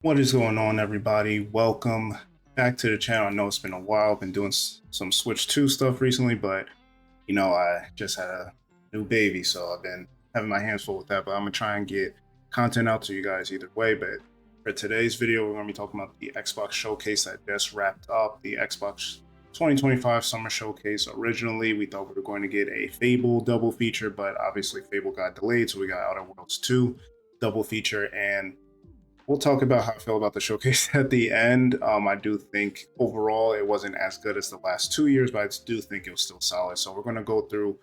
What is going on, everybody? Welcome back to the channel. I know it's been a while. Been doing some Switch 2 stuff recently, but I just had a new baby, so I've been having my hands full with that. But I'm gonna try and get content out to you guys either way. But for today's video, we're gonna be talking about the Xbox showcase that just wrapped up, the Xbox 2025 Summer Showcase. Originally, we thought we were going to get a Fable double feature, but obviously Fable got delayed, so we got Outer Worlds 2 double feature, and we'll talk about how I feel about the showcase at the end. I do think overall it wasn't as good as the last 2 years, but I do think it was still solid. So we're going to go through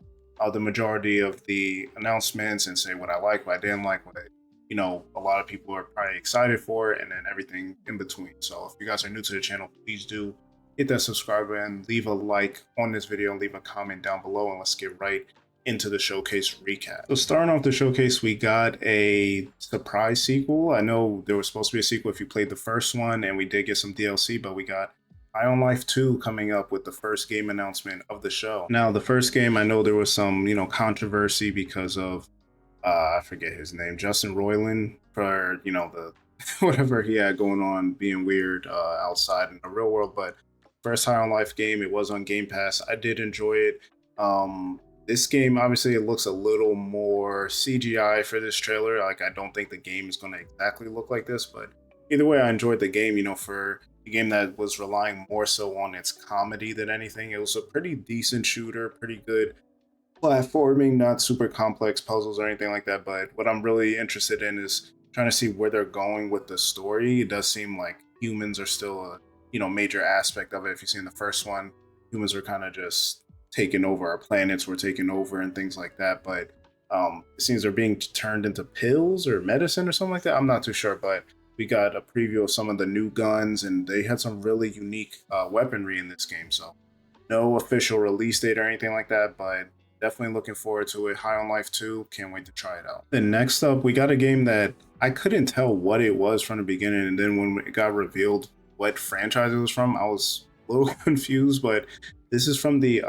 the majority of the announcements and say what I like, what I didn't like, what a lot of people are probably excited for, and then everything in between. So if you guys are new to the channel, please do hit that subscribe button, leave a like on this video, and leave a comment down below, and let's get right into the showcase recap. So starting off the showcase, we got a surprise sequel. I know there was supposed to be a sequel if you played the first one, and we did get some DLC, but we got High on Life 2 coming up with the first game announcement of the show. Now, the first game, I know there was some, controversy because of, I forget his name, Justin Roiland, for, the whatever he had going on being weird outside in the real world. But first High on Life game, it was on Game Pass. I did enjoy it. This game, obviously, it looks a little more CGI for this trailer. Like, I don't think the game is going to exactly look like this, but either way, I enjoyed the game. For a game that was relying more so on its comedy than anything, it was a pretty decent shooter, pretty good platforming, not super complex puzzles or anything like that. But what I'm really interested in is trying to see where they're going with the story. It does seem like humans are still a major aspect of it. If you've seen the first one, humans were kind of just taking over, our planets were taking over and things like that. But it seems they're being turned into pills or medicine or something like that. I'm not too sure, but we got a preview of some of the new guns, and they had some really unique weaponry in this game. So no official release date or anything like that, but definitely looking forward to it. High on Life 2, can't wait to try it out. Then next up, we got a game that I couldn't tell what it was from the beginning, and then when it got revealed what franchise it was from, I was a little confused, but this is from the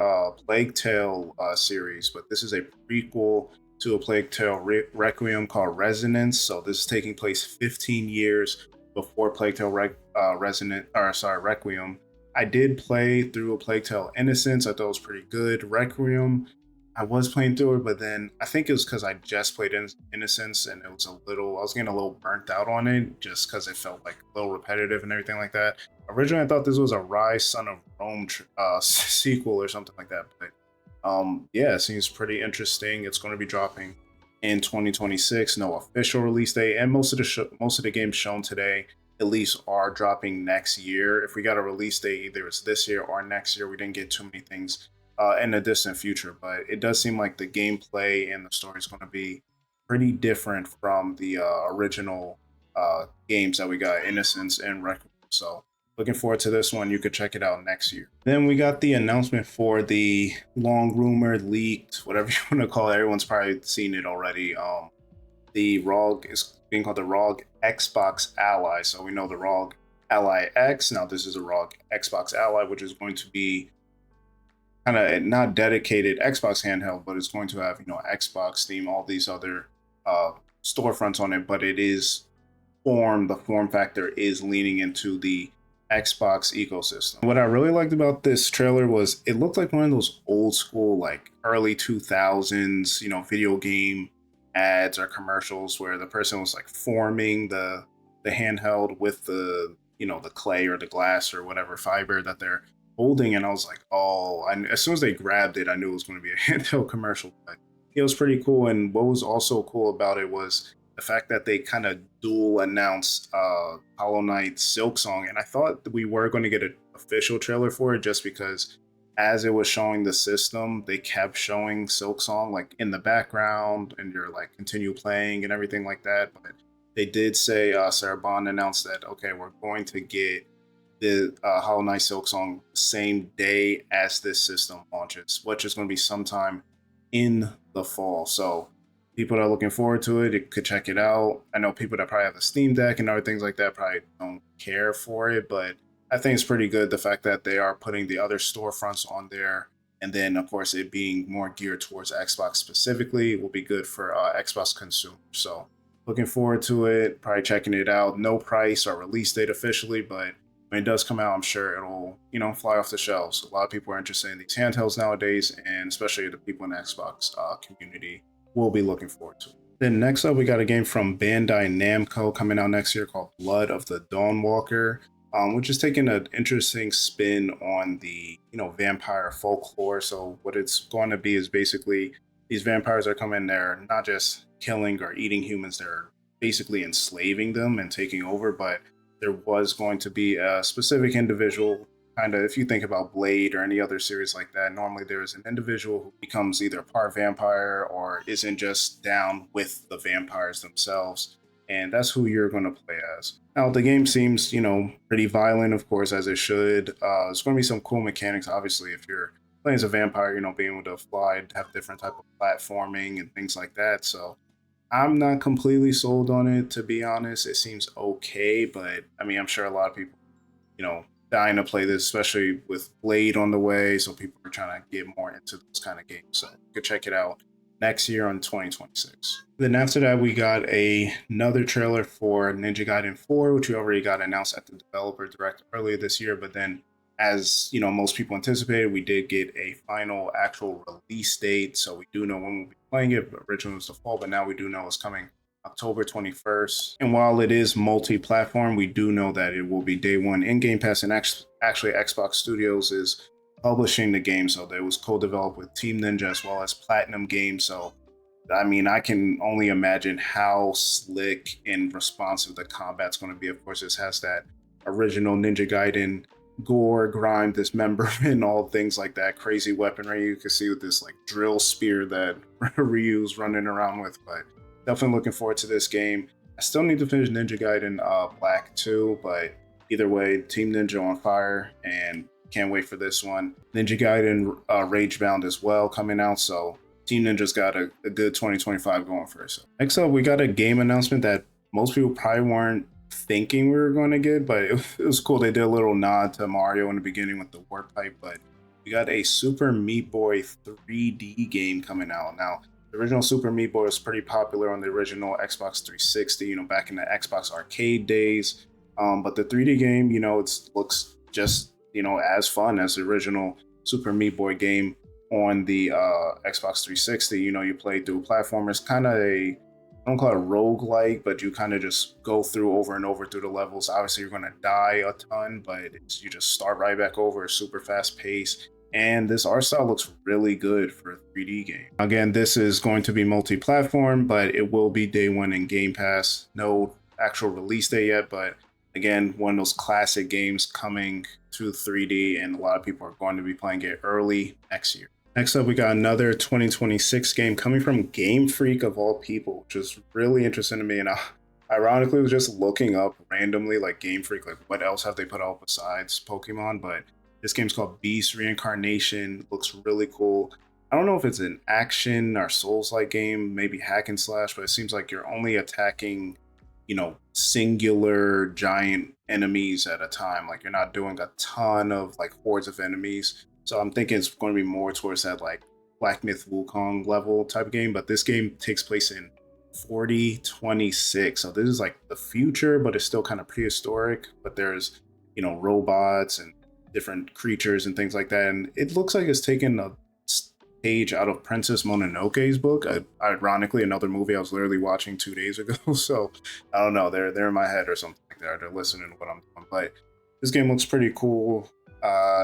Plague Tale series, but this is a prequel to a Plague Tale Requiem called Resonance. So this is taking place 15 years before Plague Tale Requiem. I did play through a Plague Tale Innocence. I thought it was pretty good. Requiem, I was playing through it, but then I think it was because I just played Innocence, and I was getting a little burnt out on it just because it felt like a little repetitive and everything like that. Originally, I thought this was a Rise Son of Rome sequel or something like that, but yeah, it seems pretty interesting. It's going to be dropping in 2026. No official release date, and most of the games shown today at least are dropping next year. If we got a release date, either it's this year or next year. We didn't get too many things in the distant future, but it does seem like the gameplay and the story is going to be pretty different from the original games that we got, Innocence and Requiem. So looking forward to this one. You could check it out next year. Then we got the announcement for the long rumored, leaked, whatever you want to call it. Everyone's probably seen it already. The ROG is being called the ROG Xbox Ally. So we know the ROG Ally X. Now this is a ROG Xbox Ally, which is going to be kind of not dedicated Xbox handheld, but it's going to have Xbox, Steam, all these other storefronts on it. But it is the form factor is leaning into the Xbox ecosystem. What I really liked about this trailer was it looked like one of those old school, like early 2000s, video game ads or commercials where the person was like forming the handheld with the clay or the glass or whatever fiber that they're holding, and I was like, oh, as soon as they grabbed it, I knew it was going to be a handheld commercial. But it was pretty cool, and what was also cool about it was the fact that they kind of dual announced Hollow Knight Silksong, and I thought we were going to get an official trailer for it just because as it was showing the system, they kept showing Silksong like in the background, and you're like continue playing and everything like that. But they did say Sarah Bond announced that okay, we're going to get the Hollow Knight Silksong same day as this system launches, which is going to be sometime in the fall. So people that are looking forward to it, it could check it out. I know people that probably have the Steam Deck and other things like that probably don't care for it, but I think it's pretty good the fact that they are putting the other storefronts on there. And then, of course, it being more geared towards Xbox specifically will be good for Xbox consumers. So looking forward to it, probably checking it out. No price or release date officially, but when it does come out, I'm sure it'll, fly off the shelves. A lot of people are interested in these handhelds nowadays, and especially the people in the Xbox community will be looking forward to it. Then next up, we got a game from Bandai Namco coming out next year called Blood of the Dawnwalker, which is taking an interesting spin on the vampire folklore. So what it's going to be is basically these vampires are coming. They're not just killing or eating humans; they're basically enslaving them and taking over. But there was going to be a specific individual, kind of if you think about Blade or any other series like that, normally there's an individual who becomes either part vampire or isn't just down with the vampires themselves, and that's who you're going to play as. Now the game seems pretty violent, of course, as it should. There's going to be some cool mechanics, obviously, if you're playing as a vampire, being able to fly, have different type of platforming and things like that. So I'm not completely sold on it, to be honest. It seems okay, but I mean, I'm sure a lot of people, you know, dying to play this, especially with Blade on the way. So people are trying to get more into this kind of game. So you could check it out next year on 2026. Then after that, we got another trailer for Ninja Gaiden 4, which we already got announced at the developer direct earlier this year. But then, as most people anticipated, we did get a final actual release date. So we do know when we'll be playing it. Originally it was the fall, but now we do know it's coming October 21st. And while it is multi-platform, we do know that it will be day one in Game Pass, and actually Xbox Studios is publishing the game. So it was co-developed with Team Ninja as well as Platinum Games. So I mean, I can only imagine how slick and responsive the combat's going to be. Of course, this has that original Ninja Gaiden gore, grime, dismemberment, all things like that. Crazy weaponry you can see with this like drill spear that Ryu's running around with. But definitely looking forward to this game. I still need to finish Ninja Gaiden Black 2, but either way, Team Ninja on fire, and can't wait for this one. Ninja Gaiden Ragebound as well coming out, so Team Ninja's got a good 2025 going for us. So next up, we got a game announcement that most people probably weren't thinking we were going to get, but it was cool. They did a little nod to Mario in the beginning with the warp pipe, but we got a Super Meat Boy 3D game coming out. Now, the original Super Meat Boy was pretty popular on the original Xbox 360, back in the Xbox arcade days. But the 3D game, it looks just, as fun as the original Super Meat Boy game on the Xbox 360. You play through platformers, kind of I don't call it roguelike, but you kind of just go through over and over through the levels. Obviously, you're going to die a ton, but you just start right back over, super fast pace. And this art style looks really good for a 3D game. Again, this is going to be multi-platform, but it will be day one in Game Pass. No actual release date yet, but again, one of those classic games coming to 3D, and a lot of people are going to be playing it early next year. Next up, we got another 2026 game coming from Game Freak of all people, which is really interesting to me. And ironically, was just looking up randomly, like Game Freak, like what else have they put out besides Pokemon? But this game's called Beast Reincarnation. Looks really cool. I don't know if it's an action or Souls-like game, maybe hack and slash, but it seems like you're only attacking, singular giant enemies at a time. Like you're not doing a ton of like hordes of enemies. So I'm thinking it's going to be more towards that like Black Myth Wukong level type of game. But this game takes place in 4026. So this is like the future, but it's still kind of prehistoric. But there's, robots and different creatures and things like that. And it looks like it's taken a page out of Princess Mononoke's book. Ironically, another movie I was literally watching 2 days ago. So I don't know. They're in my head or something like that. They're listening to what I'm doing. But this game looks pretty cool.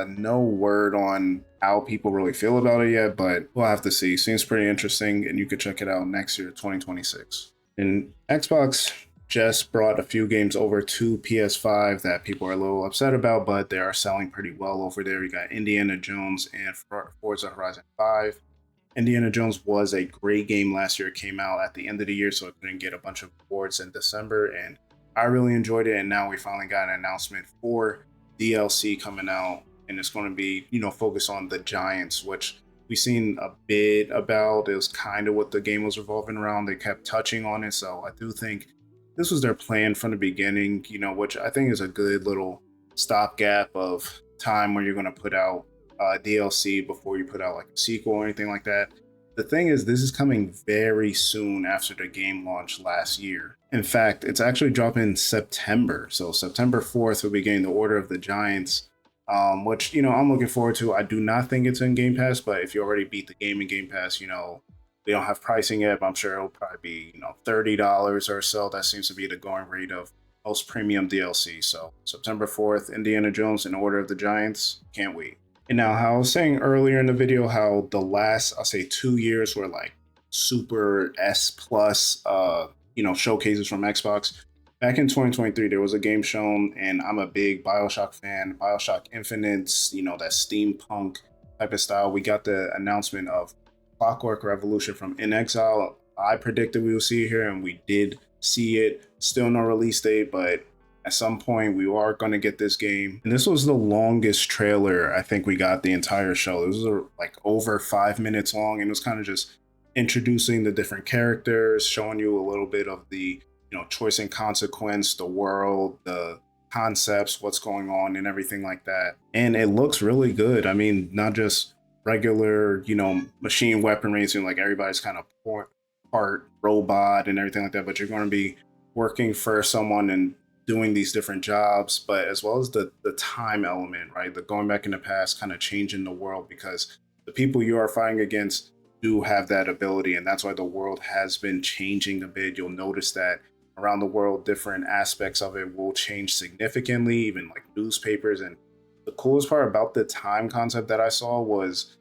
No word on how people really feel about it yet, but we'll have to see. Seems pretty interesting, and you could check it out next year, 2026. And Xbox just brought a few games over to PS5 that people are a little upset about, but they are selling pretty well over there. You got Indiana Jones and Forza Horizon 5. Indiana Jones was a great game last year. It came out at the end of the year, so it didn't get a bunch of awards in December, and I really enjoyed it. And now we finally got an announcement for DLC coming out, and it's going to be focused on the Giants, which we've seen a bit about. It was kind of what the game was revolving around. They kept touching on it, so I do think this was their plan from the beginning, which I think is a good little stopgap of time where you're going to put out DLC before you put out like a sequel or anything like that. the thing is, this is coming very soon after the game launched last year. In fact, it's actually dropping in September. So September 4th, we'll be getting the Order of the Giants, which, I'm looking forward to. I do not think it's in Game Pass, but if you already beat the game in Game Pass, we don't have pricing yet, but I'm sure it'll probably be, $30 or so. That seems to be the going rate of most premium DLC. So September 4th, Indiana Jones and Order of the Giants. Can't wait. And now, how I was saying earlier in the video, how the last, I'll say 2 years were like super S plus, showcases from Xbox. Back in 2023, there was a game shown, and I'm a big Bioshock fan. Bioshock Infinite's, that steampunk type of style. We got the announcement of Clockwork Revolution from In Exile. I predicted we would see it here, and we did see it. Still no release date, but at some point we are going to get this game. And this was the longest trailer I think we got the entire show. It was like over 5 minutes long, and it was kind of just introducing the different characters, showing you a little bit of the choice and consequence, the world, the concepts, what's going on, and everything like that. And it looks really good. I mean, not just regular machine weaponry, so like everybody's kind of part robot and everything like that, but you're going to be working for someone and doing these different jobs, but as well as the time element, right? The going back in the past, kind of changing the world, because the people you are fighting against do have that ability, and that's why the world has been changing a bit. You'll notice that around the world, different aspects of it will change significantly, even like newspapers. And the coolest part about the time concept that I saw was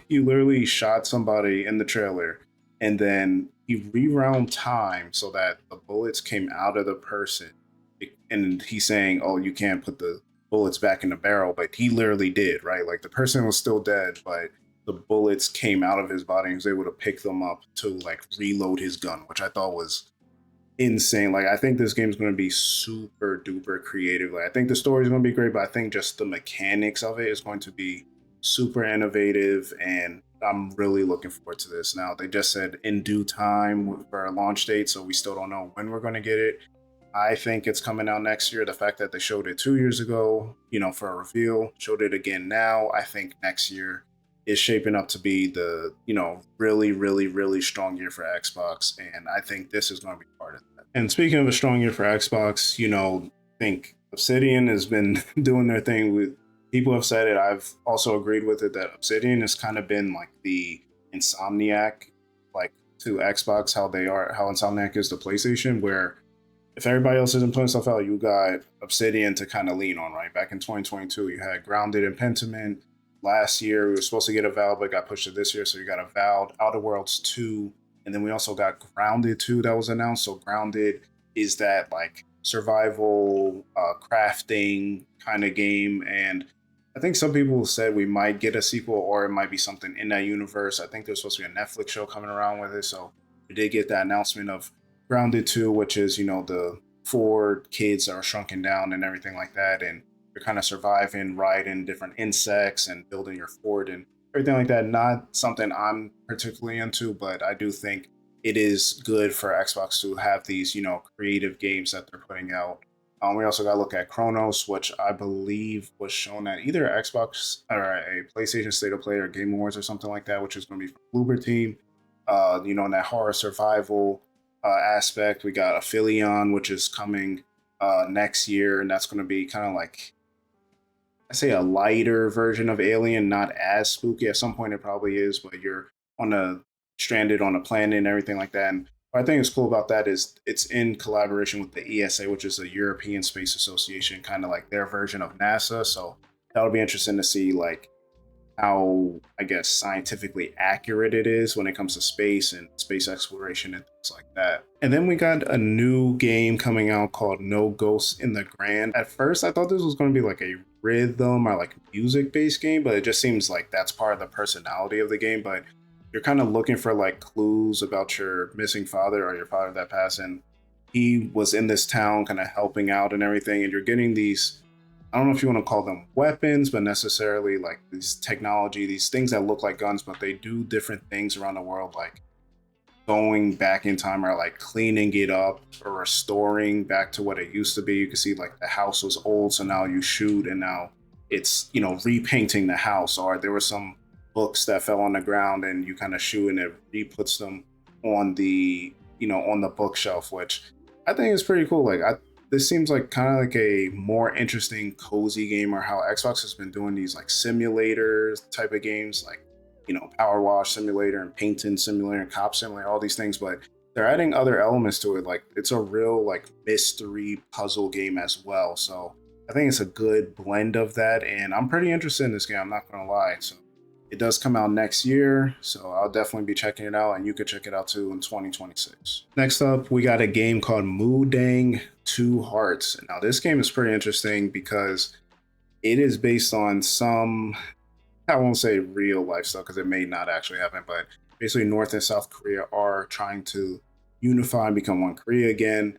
you literally shot somebody in the trailer, and then he rewound time so that the bullets came out of the person. And he's saying, oh, you can't put the bullets back in the barrel, but he literally did, right? Like the person was still dead, but the bullets came out of his body and he was able to pick them up to like reload his gun, which I thought was insane. Like I think this game is going to be super duper creative. Like I think the story is going to be great, but I think just the mechanics of it is going to be super innovative, and I'm really looking forward to this. Now they just said in due time for a launch date, so we still don't know when we're going to get it. I think it's coming out next year. The fact that they showed it 2 years ago, for a reveal, showed it again now, I think next year is shaping up to be the, really, really, really strong year for Xbox. And I think this is going to be part of that. And speaking of a strong year for Xbox, I think Obsidian has been doing their thing. With people have said it. I've also agreed with it, that Obsidian has kind of been like the Insomniac, like to Xbox, how Insomniac is the PlayStation, where if everybody else isn't putting stuff out, you got Obsidian to kind of lean on, right? Back in 2022, you had Grounded and Pentiment. Last year, we were supposed to get Avowed, but got pushed to this year. So you got Avowed, Outer Worlds 2, and then we also got Grounded 2 that was announced. So Grounded is that like survival, crafting kind of game. And I think some people said we might get a sequel, or it might be something in that universe. I think there's supposed to be a Netflix show coming around with it. So we did get that announcement of Grounded 2, which is, the 4 kids are shrunken down and everything like that. And you're kind of surviving, riding different insects and building your fort and everything like that. Not something I'm particularly into, but I do think it is good for Xbox to have these, creative games that they're putting out. We also got to look at Chronos, which I believe was shown at either Xbox or a PlayStation State of Play or Game Awards or something like that, which is going to be from Bloober Team. In that horror survival aspect. We got Aphelion, which is coming next year, and that's going to be kind of like, I say, a lighter version of Alien, not as spooky. At some point, it probably is, but you're stranded on a planet and everything like that. And what I think is cool about that is it's in collaboration with the ESA, which is the European Space Association, kind of like their version of NASA. So that'll be interesting to see, like, how, I guess, scientifically accurate it is when it comes to space and space exploration and things like that. And then we got a new game coming out called No Ghosts in the Grand. At first, I thought this was going to be like a rhythm or like music-based game, but it just seems like that's part of the personality of the game. But you're kind of looking for like clues about your missing father or your father that passed, and he was in this town kind of helping out and everything, and you're getting these, I don't know if you want to call them weapons, but necessarily like these technology, these things that look like guns, but they do different things around the world, like going back in time or like cleaning it up or restoring back to what it used to be. You can see like the house was old, so now you shoot and now it's, repainting the house, or there was some books that fell on the ground, and you kind of shoot and it re-puts them on the on the bookshelf, which I think is pretty cool. Like this seems like kind of like a more interesting cozy game, or how Xbox has been doing these like simulators type of games, like Power Wash Simulator and Painting Simulator and Cop Simulator, all these things, but they're adding other elements to it. Like it's a real like mystery puzzle game as well. So I think it's a good blend of that, and I'm pretty interested in this game. I'm not gonna lie. So it does come out next year, so I'll definitely be checking it out, and you could check it out too in 2026. Next up, we got a game called Dang Two Hearts. Now this game is pretty interesting because it is based on some, I won't say real life stuff because it may not actually happen, but basically North and South Korea are trying to unify and become one Korea again.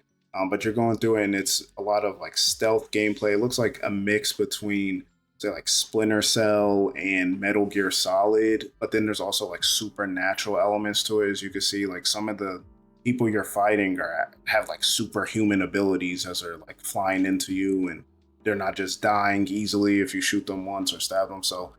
But you're going through it, and it's a lot of like stealth gameplay. It looks like a mix between say like Splinter Cell and Metal Gear Solid, but then there's also like supernatural elements to it. As you can see, like some of the people you're fighting have like superhuman abilities as they're like flying into you, and they're not just dying easily if you shoot them once or stab them. So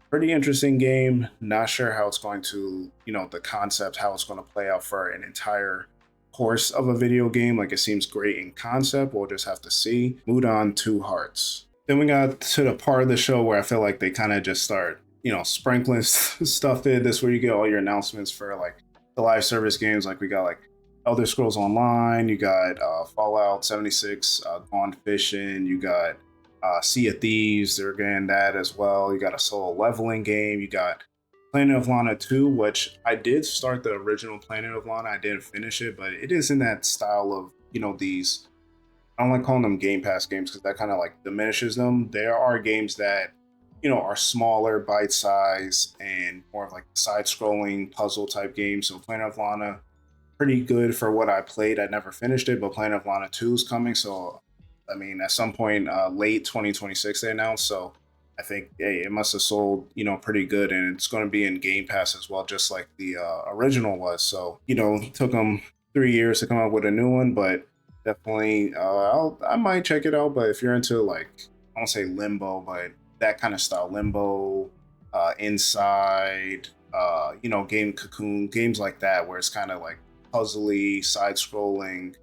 pretty interesting game. Not sure how it's going to, the concept, how it's going to play out for an entire course of a video game. Like it seems great in concept. We'll just have to see. Mudan Two Hearts. Then we got to the part of the show where I feel like they kind of just start, sprinkling stuff in. This is where you get all your announcements for like the live service games. Like we got like Elder Scrolls Online. You got Fallout 76, Gone Fishing. You got Sea of Thieves, they're getting that as well. You got a solo leveling game. You got Planet of Lana 2, which I did start the original Planet of Lana. I didn't finish it, but it is in that style of, these, I don't like calling them Game Pass games because that kind of like diminishes them. There are games that, are smaller, bite size, and more of like side scrolling puzzle type games. So Planet of Lana, pretty good for what I played. I never finished it, but Planet of Lana 2 is coming. So I mean, at some point late 2026 they announced. So I think hey, it must have sold, pretty good, and it's going to be in Game Pass as well, just like the original was. So it took them 3 years to come up with a new one, but definitely I might check it out. But if you're into like I won't say Limbo, but that kind of style, Limbo, Inside, Game Cocoon, games like that, where it's kind of like puzzly, side scrolling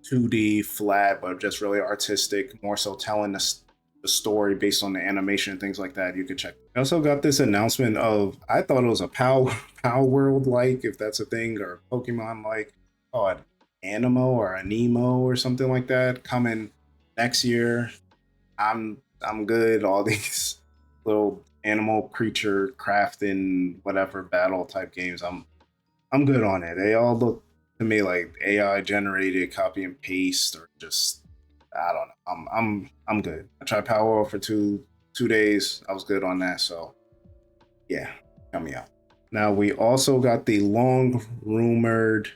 2D flat, but just really artistic, more so telling the story based on the animation and things like that. You could check. I also got this announcement of, I thought it was a Pow World like, if that's a thing, or Pokemon like, oh, an Animo or a Nemo or something like that coming next year. I'm good. All these little animal creature crafting whatever battle type games. I'm good on it. They all look to me like AI generated copy and paste, or just I don't know. I'm good. I tried Power for two days. I was good on that. So yeah, coming out. Now we also got the long rumored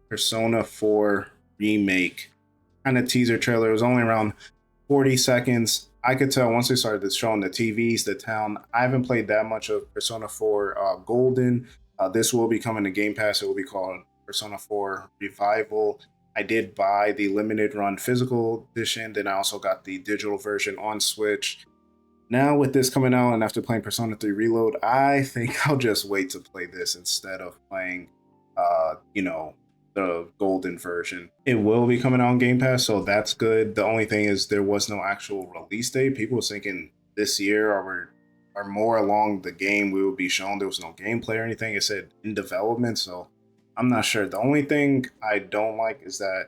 Persona 4 remake kind of teaser trailer. It was only around 40 seconds. I could tell once they started showing the TVs, the town. I haven't played that much of Persona 4 Golden. This will be coming to Game Pass. It will be called Persona 4 Revival. I did buy the limited run physical edition. Then I also got the digital version on Switch. Now with this coming out and after playing Persona 3 Reload, I think I'll just wait to play this instead of playing, the golden version. It will be coming out on Game Pass, so that's good. The only thing is there was no actual release date. People were thinking this year or more along the game we will be shown. There was no gameplay or anything. It said in development, so I'm not sure. The only thing I don't like is that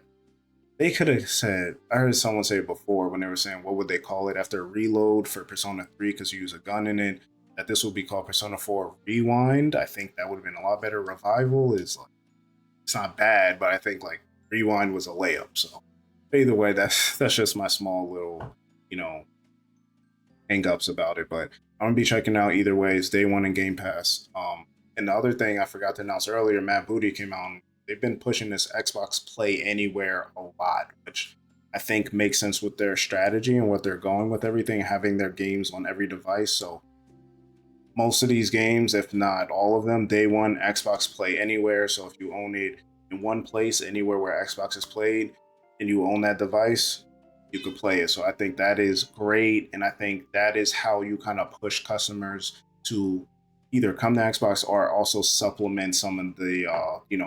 they could have said, I heard someone say it before when they were saying what would they call it after Reload for Persona 3 because you use a gun in it, that this will be called Persona 4 Rewind. I think that would have been a lot better. Revival is like, it's not bad, but I think like Rewind was a layup. So either way, that's just my small little, hang-ups about it. But I'm gonna be checking out either way. It's day one in Game Pass. And the other thing I forgot to announce earlier, Matt Booty came out. And they've been pushing this Xbox Play Anywhere a lot, which I think makes sense with their strategy and what they're going with everything, having their games on every device. So most of these games, if not all of them, day one Xbox Play Anywhere. So if you own it in one place, anywhere where Xbox is played, and you own that device, you could play it. So I think that is great, and I think that is how you kind of push customers to, either come to Xbox or also supplement some of the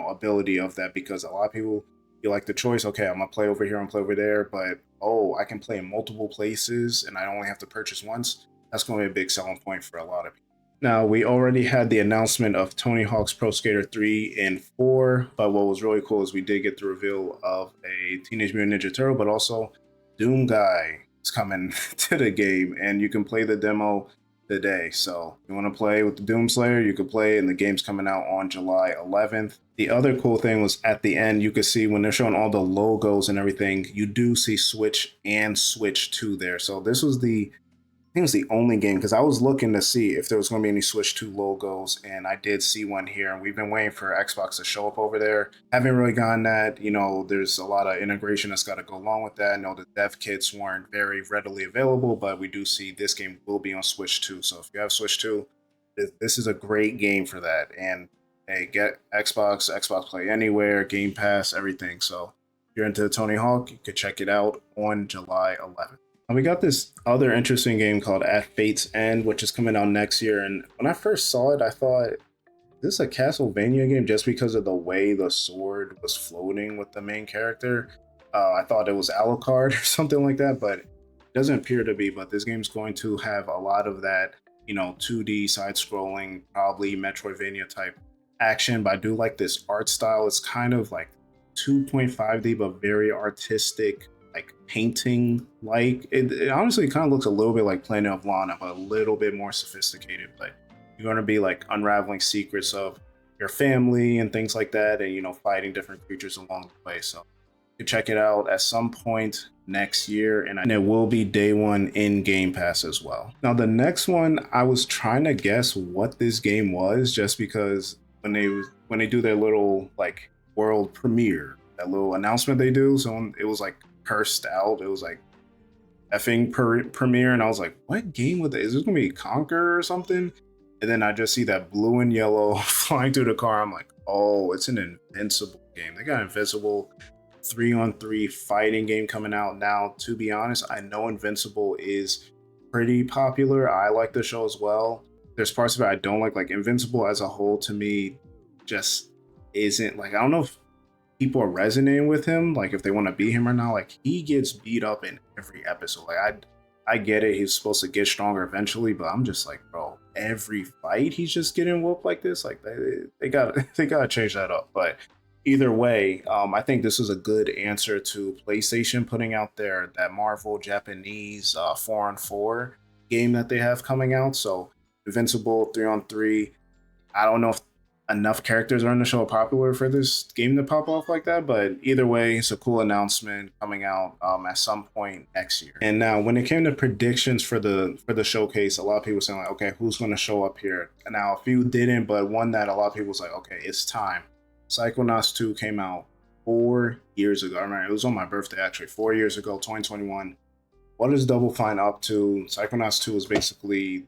ability of that, because a lot of people, you like the choice, okay, I'm gonna play over here and play over there, but oh, I can play in multiple places and I only have to purchase once. That's going to be a big selling point for a lot of people. Now, we already had the announcement of Tony Hawk's Pro Skater 3 and 4, but what was really cool is we did get the reveal of a Teenage Mutant Ninja Turtle, but also Doom Guy is coming to the game, and you can play the demo today. So if you want to play with the Doom Slayer, you can play, and the game's coming out on July 11th. The other cool thing was at the end, you could see when they're showing all the logos and everything, you do see Switch and Switch 2 there. So this was I think it was the only game, because I was looking to see if there was going to be any Switch 2 logos, and I did see one here. And we've been waiting for Xbox to show up over there. Haven't really gotten that. There's a lot of integration that's got to go along with that. I know the dev kits weren't very readily available, but we do see this game will be on Switch 2. So if you have Switch 2, this is a great game for that. And hey, get Xbox Play Anywhere, Game Pass, everything. So if you're into Tony Hawk, you could check it out on July 11th. And we got this other interesting game called At Fate's End, which is coming out next year. And when I first saw it, I thought, this is a Castlevania game, just because of the way the sword was floating with the main character. I thought it was Alucard or something like that, but it doesn't appear to be. But this game's going to have a lot of that, 2D side-scrolling, probably Metroidvania type action. But I do like this art style. It's kind of like 2.5D, but very artistic, like painting. Like it honestly kind of looks a little bit like Planet of Lana, but a little bit more sophisticated. But you're going to be like unraveling secrets of your family and things like that, and fighting different creatures along the way. So you can check it out at some point next year, and it will be day one in Game Pass as well. Now the next one, I was trying to guess what this game was, just because when they do their little like world premiere, that little announcement they do, so it was like cursed out. It was like effing premiere, and I was like, what game would is this gonna be, Conquer or something? And then I just see that blue and yellow flying through the car. I'm like, oh, it's an Invincible game. They got Invincible 3-on-3 fighting game coming out now. To be honest, I know Invincible is pretty popular. I like the show as well. There's parts of it I don't like Invincible as a whole, to me, just isn't like, I don't know if people are resonating with him, like if they want to beat him or not. Like, he gets beat up in every episode. Like, I get it, he's supposed to get stronger eventually, but I'm just like, bro, every fight he's just getting whooped like this. Like, they gotta change that up. But either way, I think this is a good answer to PlayStation putting out that Marvel Japanese 4-on-4 game that they have coming out. So Invincible 3-on-3. I don't know if enough characters are in the show popular for this game to pop off like that, but either way, it's a cool announcement coming out at some point next year. And now when it came to predictions for the showcase, a lot of people were saying like, okay, who's going to show up here? And now a few didn't, but one that a lot of people was like, okay, it's time. Psychonauts 2 came out 4 years ago. I remember it was on my birthday, actually, 4 years ago, 2021. What is Double Fine up to? Psychonauts 2 is basically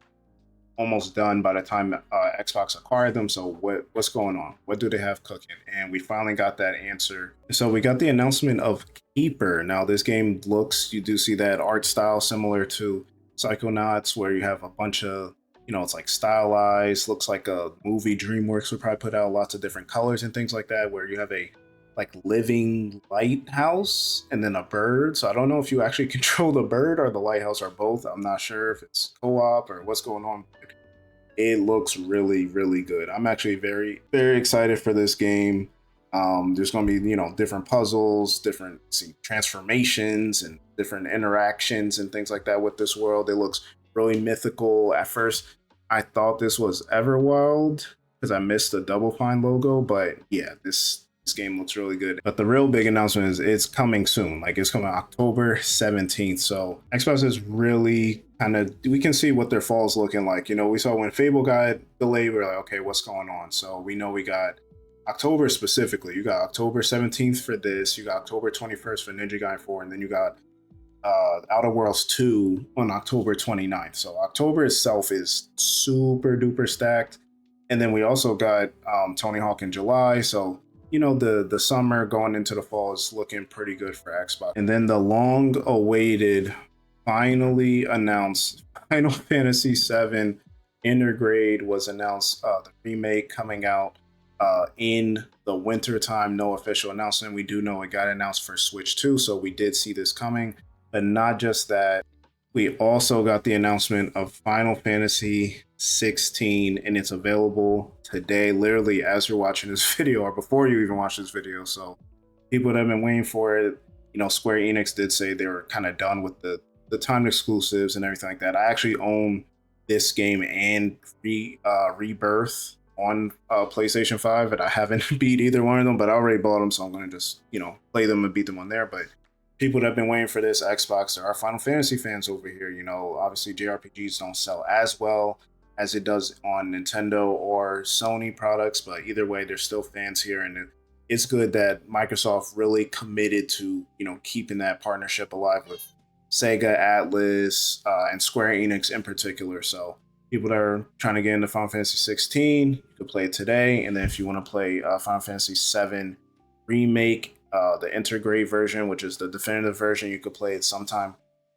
almost done by the time Xbox acquired them. So what's going on? What do they have cooking? And we finally got that answer. So we got the announcement of Keeper. Now this game looks, you do see that art style similar to Psychonauts, where you have a bunch of, it's like stylized, looks like a movie DreamWorks would probably put out, lots of different colors and things like that, where you have a like living lighthouse and then a bird. So I don't know if you actually control the bird or the lighthouse or both. I'm not sure if it's co-op or what's going on. It looks really, really good. I'm actually very, very excited for this game. There's going to be, different puzzles, different transformations and different interactions and things like that with this world. It looks really mythical. At first, I thought this was Everwild because I missed the Double Fine logo, but yeah, this game looks really good. But the real big announcement is it's coming soon. Like, it's coming October 17th. So Xbox is really we can see what their fall is looking like. We saw when Fable got delayed, we were like, okay, what's going on? So we know we got October specifically. You got October 17th for this. You got October 21st for Ninja Gaiden 4. And then you got Outer Worlds 2 on October 29th. So October itself is super duper stacked. And then we also got Tony Hawk in July. So the summer going into the fall is looking pretty good for Xbox. And then the long awaited, finally announced Final Fantasy VII Intergrade was announced, the remake coming out in the winter time. No official announcement. We do know it got announced for Switch 2, so we did see this coming. But not just that, we also got the announcement of Final Fantasy 16, and it's available today, literally as you're watching this video or before you even watch this video. So people that have been waiting for it, Square Enix did say they were kind of done with the timed exclusives and everything like that. I actually own this game and Rebirth on PlayStation 5, and I haven't beat either one of them, but I already bought them, so I'm going to just, play them and beat them on there. But people that have been waiting for this Xbox, there are Final Fantasy fans over here. Obviously JRPGs don't sell as well as it does on Nintendo or Sony products, but either way, there's still fans here, and it's good that Microsoft really committed to keeping that partnership alive with Sega, Atlas, and Square Enix in particular. So people that are trying to get into Final Fantasy 16, you can play it today. And then if you want to play Final Fantasy 7 remake, the Intergrade version, which is the definitive version, you could play it sometime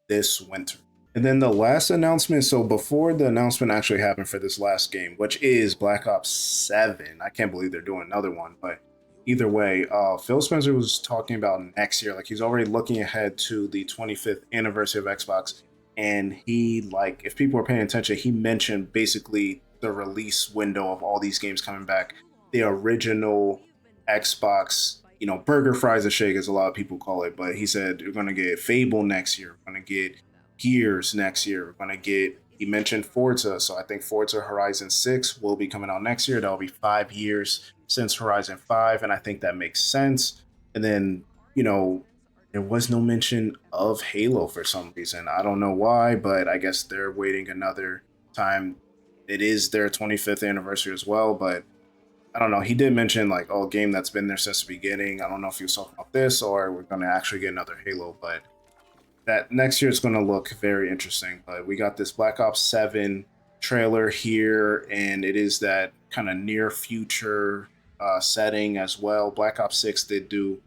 this winter. And then the last announcement, so before the announcement actually happened for this last game, which is Black Ops 7, I can't believe they're doing another one, but either way, Phil Spencer was talking about next year. Like, he's already looking ahead to the 25th anniversary of Xbox. And he, like, if people are paying attention, he mentioned basically the release window of all these games coming back. The original Xbox, burger fries and shake, as a lot of people call it. But he said, we're going to get Fable next year. We're going to get Gears next year. We're going to get, he mentioned Forza. So I think Forza Horizon 6 will be coming out next year. That'll be 5 years since Horizon 5, and I think that makes sense. And then, there was no mention of Halo for some reason. I don't know why, but I guess they're waiting another time. It is their 25th anniversary as well, but I don't know. He did mention, like, a game that's been there since the beginning. I don't know if he was talking about this or we're going to actually get another Halo, but that next year is going to look very interesting. But we got this Black Ops 7 trailer here, and it is that kind of near future setting as well. Black Ops 6 did do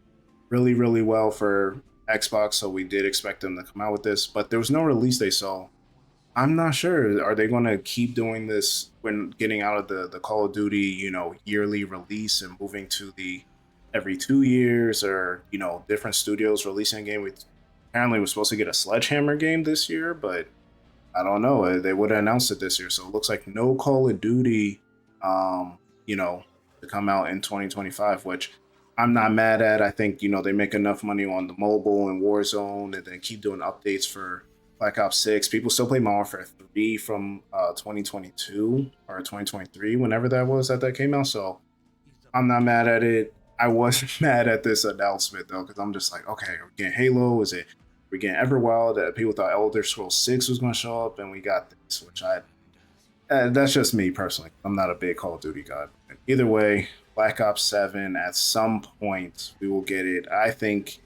really, really well for Xbox, so we did expect them to come out with this, but there was no release date, so I'm not sure. Are they going to keep doing this when getting out of the Call of Duty, yearly release and moving to the every 2 years, or, different studios releasing a game? We apparently we're supposed to get a Sledgehammer game this year, but I don't know. They would have announced it this year, so it looks like no Call of Duty, um, to come out in 2025, which I'm not mad at. I think, they make enough money on the mobile and Warzone, and then keep doing updates for Black Ops 6. People still play Modern Warfare 3 from 2022 or 2023, whenever that was that came out. So I'm not mad at it. I wasn't mad at this announcement, though, because I'm just like, okay, are we getting Halo? We're getting Everwild? People thought Elder Scrolls 6 was going to show up, and we got this, which that's just me personally. I'm not a big Call of Duty guy. Either way, Black Ops 7, at some point, we will get it. I think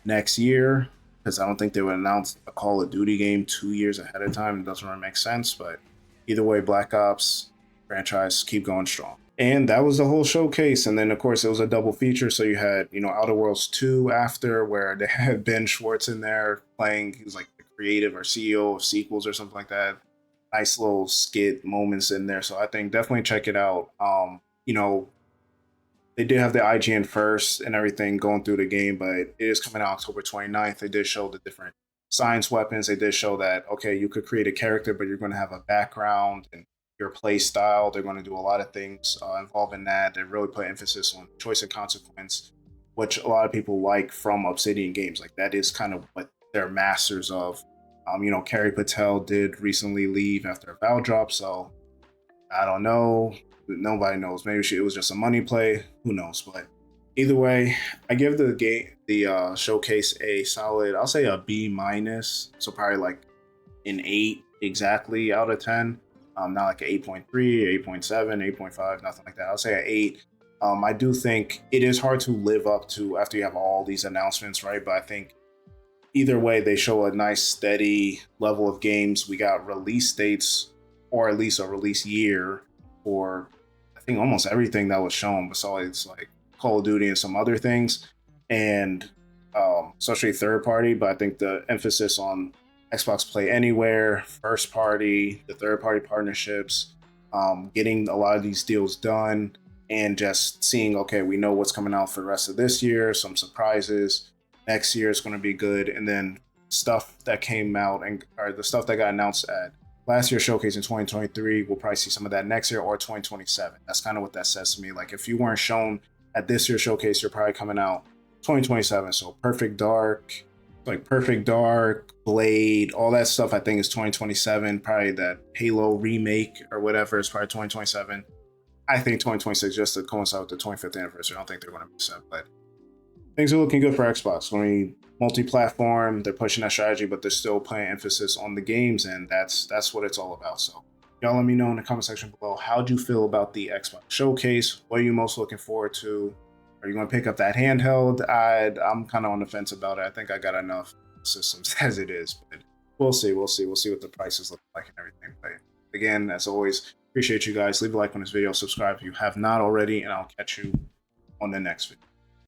next year, because I don't think they would announce a Call of Duty game 2 years ahead of time. It doesn't really make sense. But either way, Black Ops franchise keep going strong. And that was the whole showcase. And then, of course, it was a double feature. So you had, Outer Worlds 2 after, where they had Ben Schwartz in there playing. He was like the creative or CEO of sequels or something like that. Nice little skit moments in there. So I think definitely check it out. They did have the IGN first and everything going through the game, but it is coming out October 29th. They did show the different science weapons. They did show that, okay, you could create a character, but you're going to have a background and your play style. They're going to do a lot of things involving that. They really put emphasis on choice and consequence, which a lot of people like from Obsidian Games. Like, that is kind of what they're masters of. Carrie Patel did recently leave after a Val drop, so I don't know. Nobody knows. Maybe it was just a money play. Who knows? But either way, I give the showcase a solid, I'll say a B minus. So probably like an 8 exactly out of 10. Not like an 8.3, 8.7, 8.5, nothing like that. I'll say an 8. I do think it is hard to live up to after you have all these announcements, right? But I think either way, they show a nice steady level of games. We got release dates, or at least a release year, for I think almost everything that was shown, besides like Call of Duty and some other things, and especially third party. But I think the emphasis on Xbox Play Anywhere, first party, the third party partnerships, getting a lot of these deals done and just seeing, okay, we know what's coming out for the rest of this year, some surprises. Next year is going to be good. And then stuff that came out and or the stuff that got announced at last year's showcase in 2023, we'll probably see some of that next year or 2027. That's kind of what that says to me. Like if you weren't shown at this year's showcase, you're probably coming out 2027. So Perfect Dark, like Perfect Dark, Blade, all that stuff I think is 2027. Probably that Halo remake or whatever is probably 2027. I think 2026 just to coincide with the 25th anniversary. I don't think they're going to miss that, but things are looking good for Xbox. I mean, multi-platform, they're pushing that strategy, but they're still putting emphasis on the games, and that's what it's all about. So y'all let me know in the comment section below, how do you feel about the Xbox showcase? What are you most looking forward to? Are you going to pick up that handheld? I'm kind of on the fence about it. I think I got enough systems as it is, but we'll see. We'll see what the prices look like and everything. But again, as always, appreciate you guys. Leave a like on this video, subscribe if you have not already, and I'll catch you on the next video.